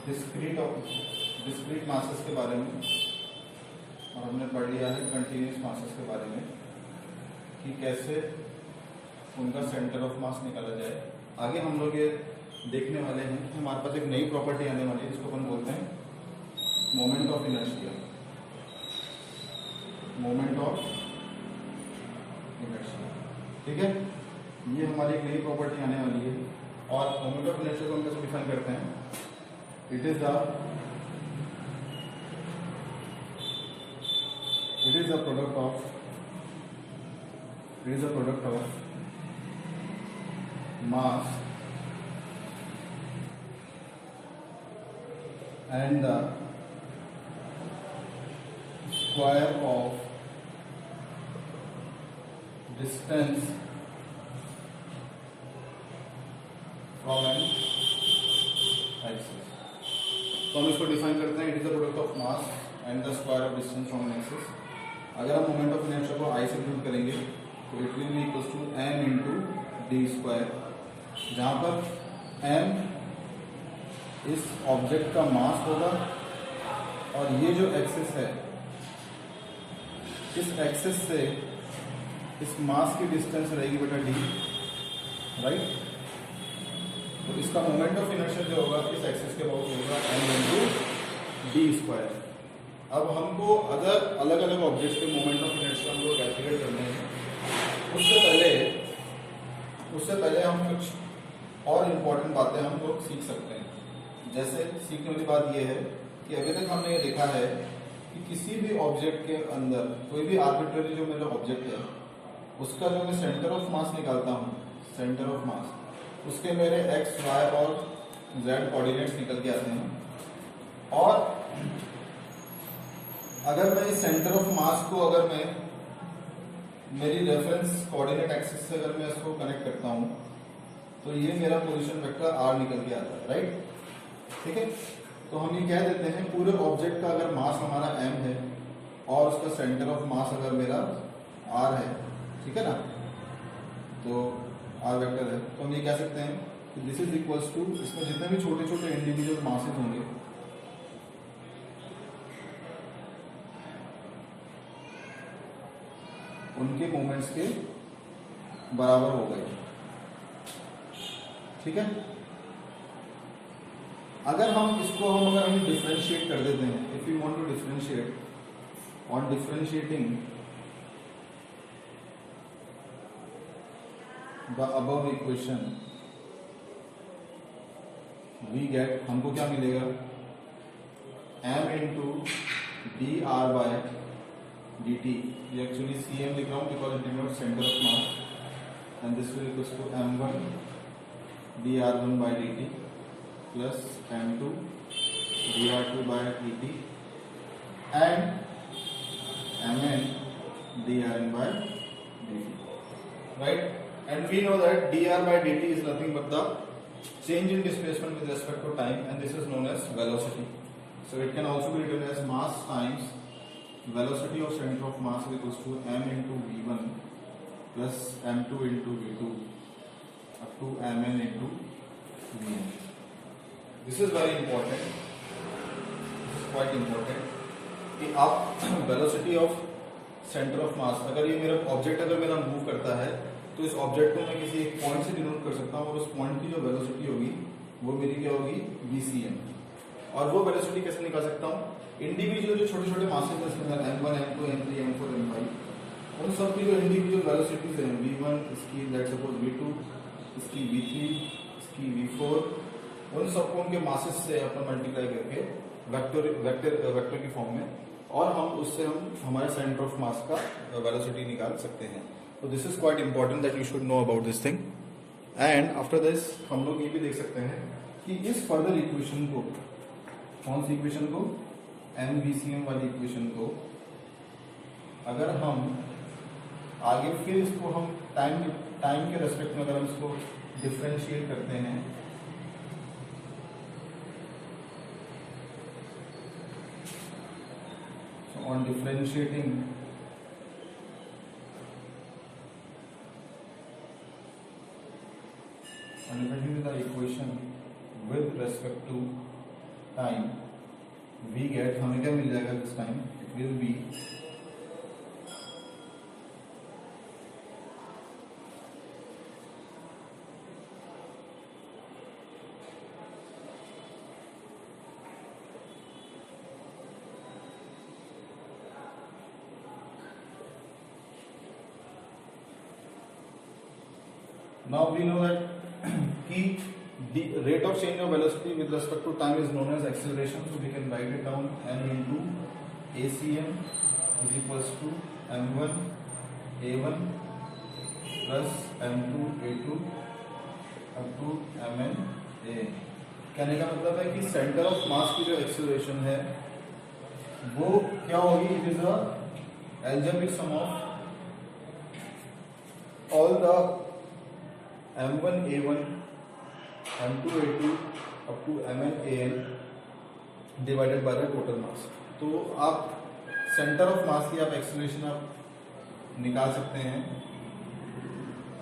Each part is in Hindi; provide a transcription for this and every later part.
डिस्क्रीट मासेस के बारे में और हमने पढ़ लिया है कंटिन्यूस मासेस के बारे में कि कैसे उनका सेंटर ऑफ मास निकाला जाए। आगे हम लोग ये देखने वाले हैं कि हमारे पास एक नई प्रॉपर्टी आने वाली है जिसको अपन बोलते हैं moment of inertia. Moment of inertia, ठीक है, ये हमारी एक नई प्रॉपर्टी आने वाली है। और मोमेंट ऑफ इनर्शिया को हम कैसे डिफाइन करते हैं? It is the product of mass and the square of distance from an axis। तो हम इसको डिफाइन करते हैं, it is the product of mass and the square of distance from an axis. अगर हम मोमेंट ऑफ इनर्शिया को आई से डिनोट करेंगे तो it will be equal to m into D square, जहां पर m इस ऑब्जेक्ट का मास होगा और ये जो एक्सिस है, इस एक्सिस से इस मास की डिस्टेंस रहेगी बेटा d, राइट। तो इसका मोमेंट ऑफ इनर्शिया जो होगा इस एक्सिस के अबाउट होगा m इंटू डी स्क्वायर। अब हमको अगर अलग अलग ऑब्जेक्ट्स के मोमेंट ऑफ इनर्शिया हमको कैलकुलेट करने हैं, उससे पहले हम कुछ और इम्पोर्टेंट बातें हम लोग सीख सकते हैं। जैसे सीखने वाली बात यह है कि अभी तक हमने ये देखा है कि किसी भी ऑब्जेक्ट के अंदर कोई भी आर्बिट्ररी जो मेरा ऑब्जेक्ट है उसका जो मैं सेंटर ऑफ मास निकालता हूँ, सेंटर ऑफ मास, उसके मेरे x, y और z कोऑर्डिनेट्स निकल के आते हैं। और अगर मैं इस सेंटर ऑफ मास को अगर मैं मेरी रेफरेंस कोऑर्डिनेट एक्सिस से अगर मैं इसको कनेक्ट करता हूँ तो ये मेरा पोजीशन वेक्टर r निकल के आता है, राइट, ठीक है। तो हम ये कह देते हैं पूरे ऑब्जेक्ट का अगर मास हमारा m है और उसका सेंटर ऑफ मास अगर मेरा r है, ठीक है ना, तो r वेक्टर है, तो हम ये कह सकते हैं कि दिस इज इक्वल्स टू, इसमें जितने भी छोटे छोटे इंडिविजुअल मासेस होंगे उनके मोमेंट्स के बराबर हो गए, ठीक है। अगर हम इसको अगर हम डिफरेंशिएट कर देते हैं, if you want to differentiate, on differentiating the above equation we get, हमको क्या मिलेगा, m into D R by D T. ये एक्चुअली सी एम लिख रहा हूँ because it denotes centre of mass, and this will equals to m1 D R one by D T plus m2 dr2 by dt and mn drn by dt, right? And we know that dr by dt is nothing but the change in displacement with respect to time, and this is known as velocity. So it can also be written as mass times velocity of center of mass is equals to m into v1 plus m2 into v2 up to mn into vn. This is very important, this is quite important कि आप वेलोसिटी ऑफ सेंटर ऑफ मास, अगर ये मेरा ऑब्जेक्ट अगर मेरा मूव करता है तो इस ऑब्जेक्ट को मैं किसी एक पॉइंट से डिनोट कर सकता हूँ और उस पॉइंट की जो वेलोसिटी होगी वो मेरी क्या होगी, vcm। और वो वेलोसिटी कैसे निकाल सकता हूँ, इंडिविजुअल जो छोटे छोटे मासेस हैं m1 m2 m3 m4 m5, उन सब की जो इंडिविजुअल वेलोसिटीज हैं, v1 इसकी लेट्स सपोज v2 इसकी v3 इसकी v4, उन सबको उनके मासेस से अपन मल्टीप्लाई करके वेक्टर की फॉर्म में, और हम उससे हम हमारे सेंटर ऑफ मास का वेलोसिटी निकाल सकते हैं। तो this is quite important that you should know about this thing. And after this हम लोग ये भी देख सकते हैं कि इस फर्दर इक्वेशन को, कौन सी इक्वेशन को, MVCM वाली इक्वेशन को, अगर हम आगे फिर इसको हम टाइम के रेस्पेक्ट में अगर हम इसको डिफरेंशिएट करते हैं on differentiating the equation with respect to time we get, हमें क्या मिल जाएगा this time, it will be now we know that कि the rate of change of velocity with respect to time is known as acceleration, so we can write it down m into acm is equals to m1 a1 plus m2 a2 up to mn a। कहने का मतलब है कि सेंटर ऑफ मास की जो एक्सेलरेशन है वो क्या होगी, it is a algebraic sum of all the m1 a1 m2 a2 up to mn an divided by the total mass। तो आप सेंटर ऑफ मास की आप एक्सेलरेशन आप निकाल सकते हैं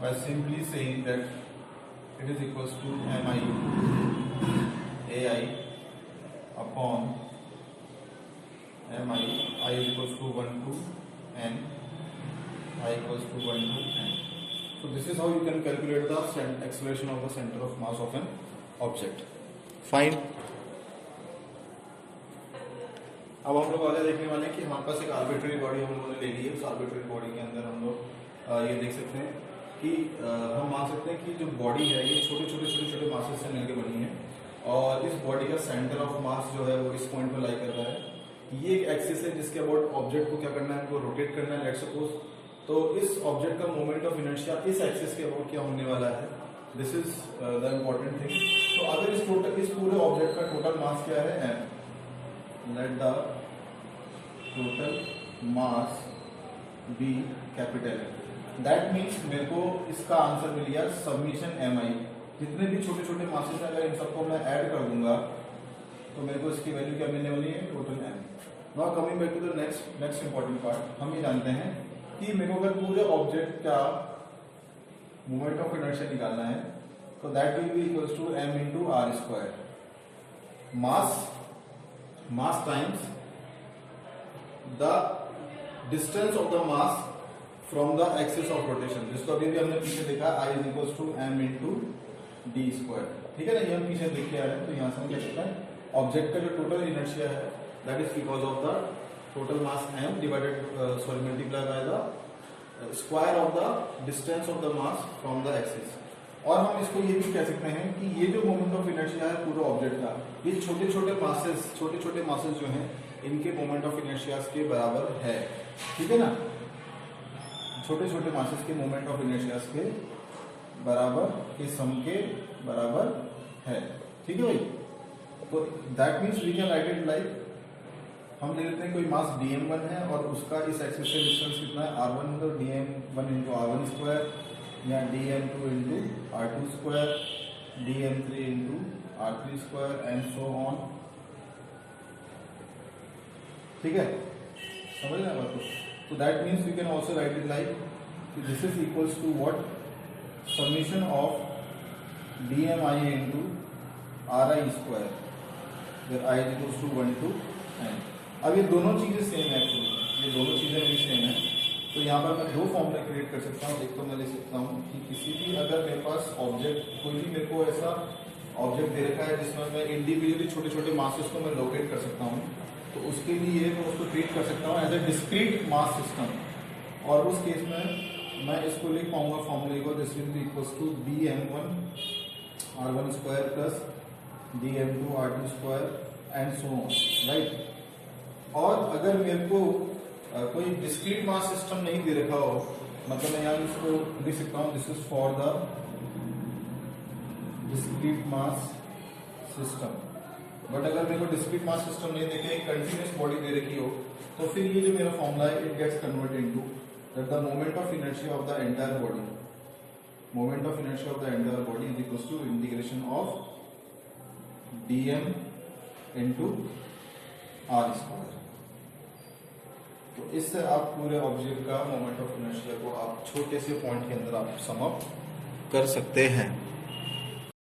by simply saying that it is equals to mi ai upon mi, I is equals to 1 to n, I equals to 1 to n। So this is how you can calculate the acceleration of the center of mass of an object। Fine। अब हम लोग आगे देखने वाले हैं कि हमारे पास एक आर्बिट्रेरी बॉडी हम लोगों ने ले ली है। उस आर्बिट्रेरी बॉडी के अंदर हम लोग ये देख सकते हैं कि हम मान सकते हैं कि जो बॉडी है ये छोटे छोटे मासेस से मिलकर बनी है और इस बॉडी का सेंटर ऑफ मास जो है वो इस पॉइंट पर लाई कर रहा है। ये एक एक्सिस है जिसके अबाउट ऑब्जेक्ट को क्या करना है, इनको रोटेट करना है, लेट्स सपोज। तो इस ऑब्जेक्ट का मोमेंट ऑफ इनर्शिया इस एक्सिस के अबाउट क्या होने वाला है, this is the important thing. तो अगर इस पूरे ऑब्जेक्ट का टोटल मास क्या है m, let the total mass be capital M। That means मेरे को इसका आंसर मिल गया सबमिशन mi। जितने भी छोटे छोटे मासेस हैं अगर इन सबको मैं ऐड कर दूंगा तो मेरे को इसकी वैल्यू क्या मिलने वाली है, total m। Now coming back to the next important part, हम ये जानते हैं कि मेरे को अगर पूरे ऑब्जेक्ट का मोमेंट ऑफ इनर्शिया निकालना है तो that will be equals to m into R square. Mass times the distance of the mass from the axis of rotation, जिसको अभी भी हमने पीछे देखा I is equals to m into D square. ठीक है ना, ये हम पीछे देख के आ रहे हैं। तो यहाँ से हम क्या कहते हैं, ऑब्जेक्ट का जो टोटल इनर्शिया है that is because of the total mass m divided multiply by the square of the distance of the mass from the axis. और हम इसको ये भी कह सकते हैं कि ये जो मोमेंट ऑफ इनर्शिया है पूरे ऑब्जेक्ट का, ये छोटे छोटे मासेस जो हैं इनके मोमेंट ऑफ इनर्शिया के बराबर है। ठीक है ना, छोटे छोटे मासेस के मोमेंट ऑफ इनर्शिया के बराबर के सम के बराबर है। ठीक है भाई, तो that means we can write it like, हम ले लेते हैं कोई मास dm1 है और उसका इस एक्सिस से डिस्टेंस कितना है r1 है, तो dm1 इंटू r1 स्क्वायर या dm2 into r2 square, dm3 into r3 square and so on. ठीक है, समझ रहे हैं बात को। So that means we can also write it like this is equals to what, summation of dmi into ri square where I is equals to 1 to n। अब ये दोनों चीजें सेम है एक्चुअली, ये दोनों चीजें भी सेम है। तो यहाँ पर मैं दो फॉर्मूला क्रिएट कर सकता हूँ। एक तो मैं ले सकता हूँ कि किसी भी अगर मेरे पास ऑब्जेक्ट, कोई भी मेरे को ऐसा ऑब्जेक्ट दे रखा है जिसमें मैं इंडिविजुअली छोटे छोटे मासेस को मैं लोकेट कर सकता हूँ, तो उसके लिए मैं उसको ट्रीट कर सकता हूँ as a discrete mass system. और उस केस में मैं इसको लिख पाऊंगा फॉर्मूले को, this will be equals to dm1 r1 square plus dm2 r2 square and so on, right. और अगर मेरे को कोई डिस्क्रीट मास सिस्टम नहीं दे रखा हो, मतलब मैं यहाँ इसको लिख सकता हूँ this is for the discrete mass system. But अगर मेरे को डिस्क्रीट मास सिस्टम नहीं देखे, एक कंटिन्यूअस बॉडी दे रखी हो, तो फिर ये जो मेरा फॉर्मूला है it gets converted into that the moment of inertia of the entire body, moment of inertia of the entire body is equals to integration of dm into r square. तो इससे आप पूरे ऑब्जेक्ट का मोमेंट ऑफ इनर्शिया को आप छोटे से पॉइंट के अंदर आप सम अप कर सकते हैं।